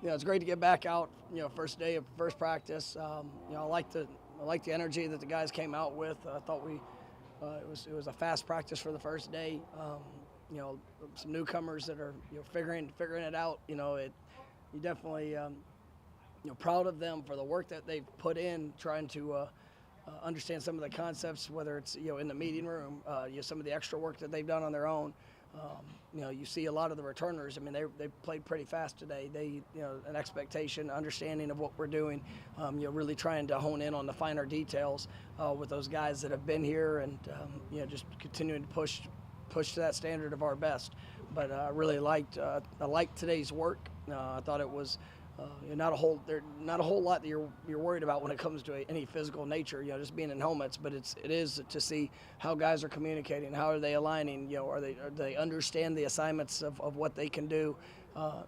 It's great to get back out. First day of first practice. I like the energy that the guys came out with. I thought it was a fast practice for the first day. Some newcomers that are figuring it out. You definitely proud of them for the work that they've put in trying to understand some of the concepts, whether it's in the meeting room, some of the extra work that they've done on their own. You see a lot of the returners. I mean, they played pretty fast today. They, an expectation, understanding of what we're doing. Really trying to hone in on the finer details with those guys that have been here, and just continuing to push to that standard of our best. But I really liked today's work. I thought it was. Not a whole lot that you're worried about when it comes to any physical nature, just being in helmets. But it is to see how guys are communicating, how are they aligning, are they understand the assignments of what they can do,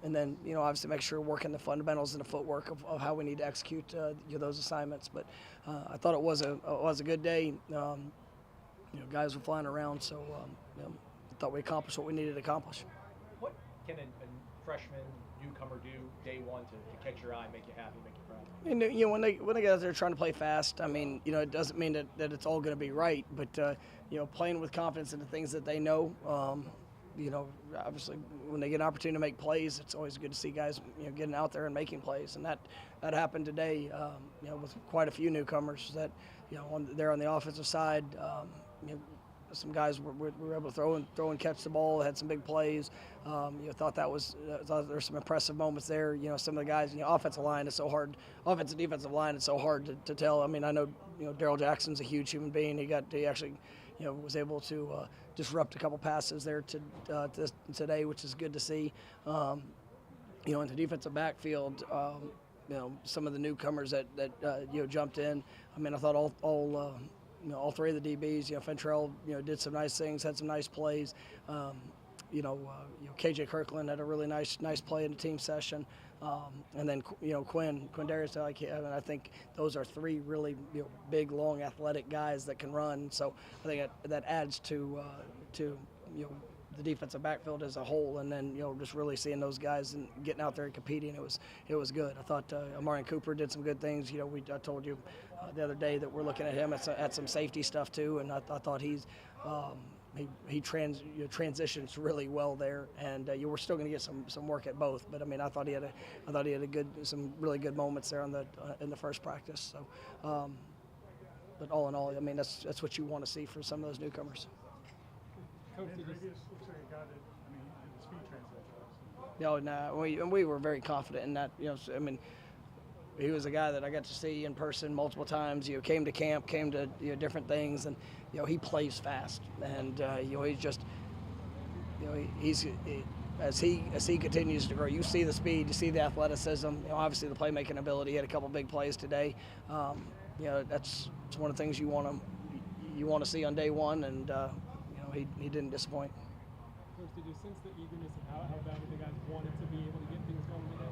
and then obviously make sure we're working the fundamentals and the footwork of how we need to execute those assignments. But I thought it was a good day. Guys were flying around, so I thought we accomplished what we needed to accomplish. What can a freshman newcomer do day one to catch your eye, make you happy, make you proud? When they get out there trying to play fast, I mean, it doesn't mean that it's all going to be right, but playing with confidence in the things that they know. Obviously when they get an opportunity to make plays, it's always good to see guys getting out there and making plays, and that happened today. With quite a few newcomers that they're on the offensive side. Some guys were able to throw and catch the ball, had some big plays. Thought there's some impressive moments there. Some of the guys, offensive line is so hard. Offensive, defensive line is so hard to tell. I mean, I know, Daryl Jackson's a huge human being. He actually, was able to disrupt a couple passes there today, which is good to see. In the defensive backfield, some of the newcomers that jumped in. I mean, I thought all three of the DBs, Fentrell, did some nice things, had some nice plays. KJ Kirkland had a really nice play in the team session. And then, Quinn Darius, I think those are three really big, long, athletic guys that can run. So I think that adds to the defensive backfield as a whole, and then just really seeing those guys and getting out there and competing, it was good. I thought Amari Cooper did some good things. I told you the other day that we're looking at him at some safety stuff too, and I thought he transitions really well there, and we're still going to get some work at both. But I mean, I thought he had some really good moments there in the first practice. So, but all in all, I mean, that's what you want to see for some of those newcomers. Coach, looks like a guy that, the speed transition. We were very confident in that. I mean, he was a guy that I got to see in person multiple times. Came to camp, came to different things, and he plays fast. And he's just, as he continues to grow, you see the speed, you see the athleticism. Obviously the playmaking ability. He had a couple big plays today. It's one of the things you want to see on day one, and he didn't disappoint. Coach, did you sense the eagerness of how badly the guys wanted to be able to get things going today?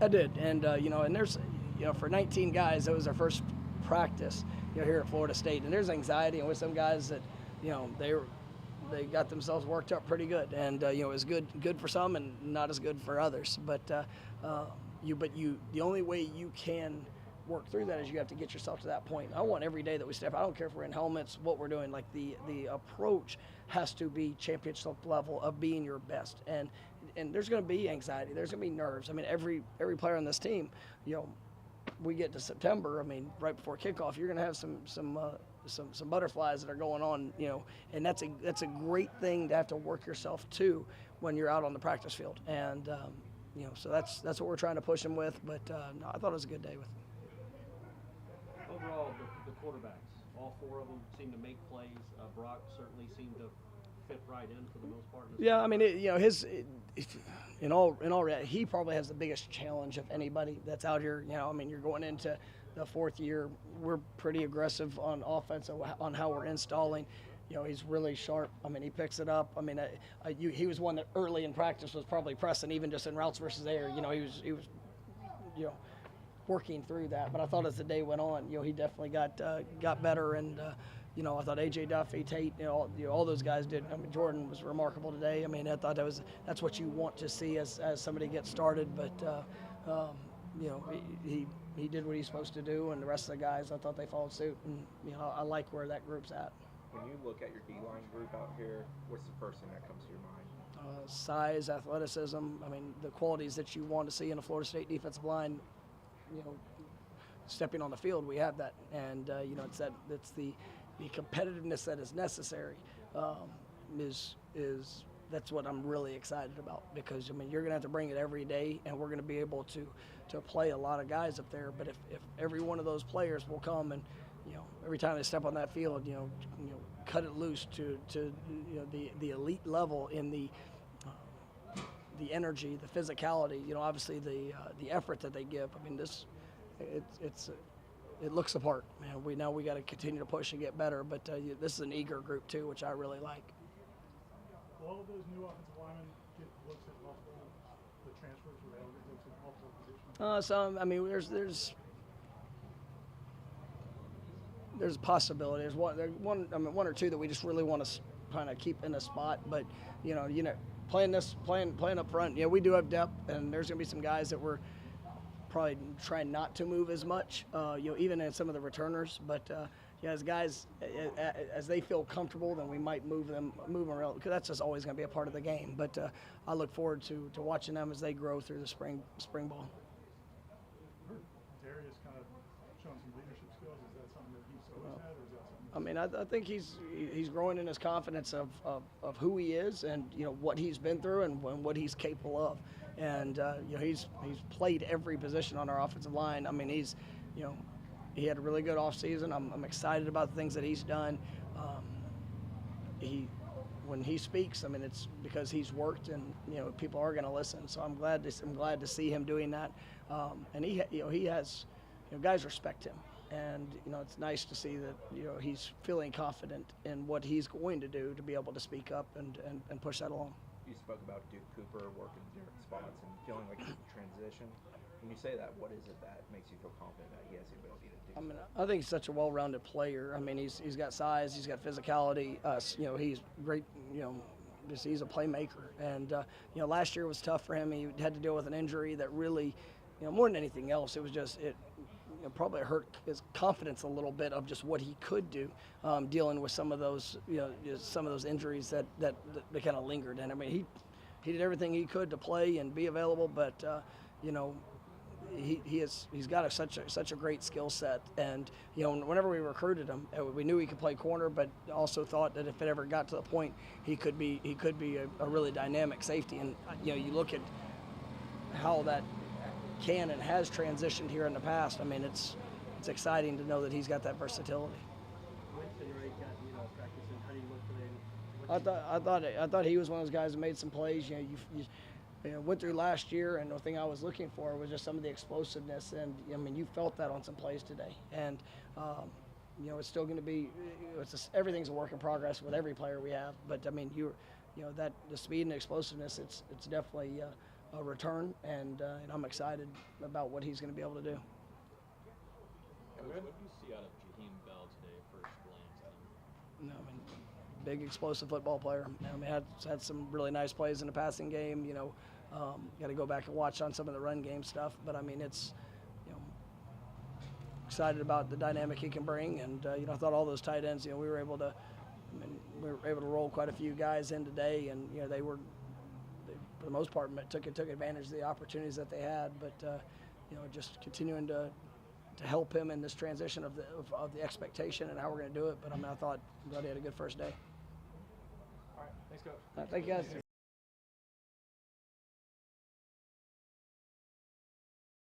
I did, and there's, for 19 guys, that was their first practice, here at Florida State, and there's anxiety, and with some guys that, they got themselves worked up pretty good, and it was good for some and not as good for others. But the only way you can work through that is you have to get yourself to that point. I want every day that we step, I don't care if we're in helmets, what we're doing, like the approach has to be championship level of being your best. And there's going to be anxiety, there's going to be nerves. I mean, every player on this team, we get to September, I mean, right before kickoff, you're going to have some butterflies that are going on, and that's a great thing to have to work yourself to when you're out on the practice field. And so that's what we're trying to push them with. But no, I thought it was a good day with them. Overall, the quarterbacks, all four of them seem to make plays. Brock certainly seemed to fit right in for the most part. Yeah, I mean, in all reality, he probably has the biggest challenge of anybody that's out here. I mean, you're going into the fourth year. We're pretty aggressive on offense on how we're installing. He's really sharp. I mean, he picks it up. I mean, he was one that early in practice was probably pressing, even just in routes versus air. He was working through that. But I thought as the day went on, he definitely got better. And I thought A.J. Duffy, Tate, all those guys did. I mean, Jordan was remarkable today. I mean, I thought that's what you want to see as somebody gets started. But You know, he did what he's supposed to do, and the rest of the guys, I thought they followed suit, and you know, I like where that group's at. When you look at your D-line group out here, what's the first thing that comes to your mind? Size, athleticism. I mean, the qualities that you want to see in a Florida State defensive line. You know, stepping on the field, we have that, and you know, it's the competitiveness that is necessary. That's what I'm really excited about, because I mean, you're gonna have to bring it every day, and we're gonna be able to play a lot of guys up there. But if every one of those players will come and, you know, every time they step on that field, you know, cut it loose to you know, the elite level in the energy, the physicality, you know, obviously the effort that they give. I mean, it looks the part, man. We got to continue to push and get better, but this is an eager group too, which I really like. Will all of those new offensive linemen get looks at multiple, the transfers, will they all get looks at multiple positions? Some, I mean, there's a possibility. There's one or two that we just really want to kind of keep in a spot, but you know, playing up front, we do have depth, and there's gonna be some guys that we're probably trying not to move as much, even in some of the returners. But as guys, as they feel comfortable, then we might move them around, because that's just always going to be a part of the game. But I look forward to watching them as they grow through the spring ball. Darius kind of showing some leadership skills. Is that something that he's always had, or is that something? I mean, I think he's growing in his confidence of who he is, and what he's been through, and what he's capable of. And he's played every position on our offensive line. I mean, he had a really good offseason. I'm excited about the things that he's done. When he speaks, I mean, it's because he's worked, and people are going to listen. So I'm glad to see him doing that. And he has, guys respect him. And it's nice to see that he's feeling confident in what he's going to do to be able to speak up and push that along. You spoke about Duke Cooper working different spots and feeling like he's in transition. When you say that, what is it that makes you feel confident that he has the ability to do? I mean, I think he's such a well-rounded player. I mean, he's got size, he's got physicality. He's great. He's a playmaker. And last year was tough for him. He had to deal with an injury that really, more than anything else, it was just probably hurt his confidence a little bit of just what he could do, dealing with some of those injuries that kind of lingered. And I mean, he did everything he could to play and be available, but he's got such a great skill set. And whenever we recruited him, we knew he could play corner, but also thought that if it ever got to the point, he could be a really dynamic safety. And you look at how that can and has transitioned here in the past. I mean, it's exciting to know that he's got that versatility. I thought he was one of those guys that made some plays. You went through last year, and the thing I was looking for was just some of the explosiveness, and I mean, you felt that on some plays today. And it's still going to be, everything's a work in progress with every player we have. But I mean, that the speed and explosiveness, it's definitely a return, and I'm excited about what he's going to be able to do. What did you see out of Jaheim Bell today, first glance? I mean, big explosive football player. I mean, had some really nice plays in the passing game. Got to go back and watch on some of the run game stuff. But I mean, it's excited about the dynamic he can bring. And I thought all those tight ends, we were able to roll quite a few guys in today, and they were, for the most part, took advantage of the opportunities that they had. But just continuing to help him in this transition of the expectation and how we're going to do it. But I mean, I thought he had a good first day. All right, thanks, Coach. Thank you, guys.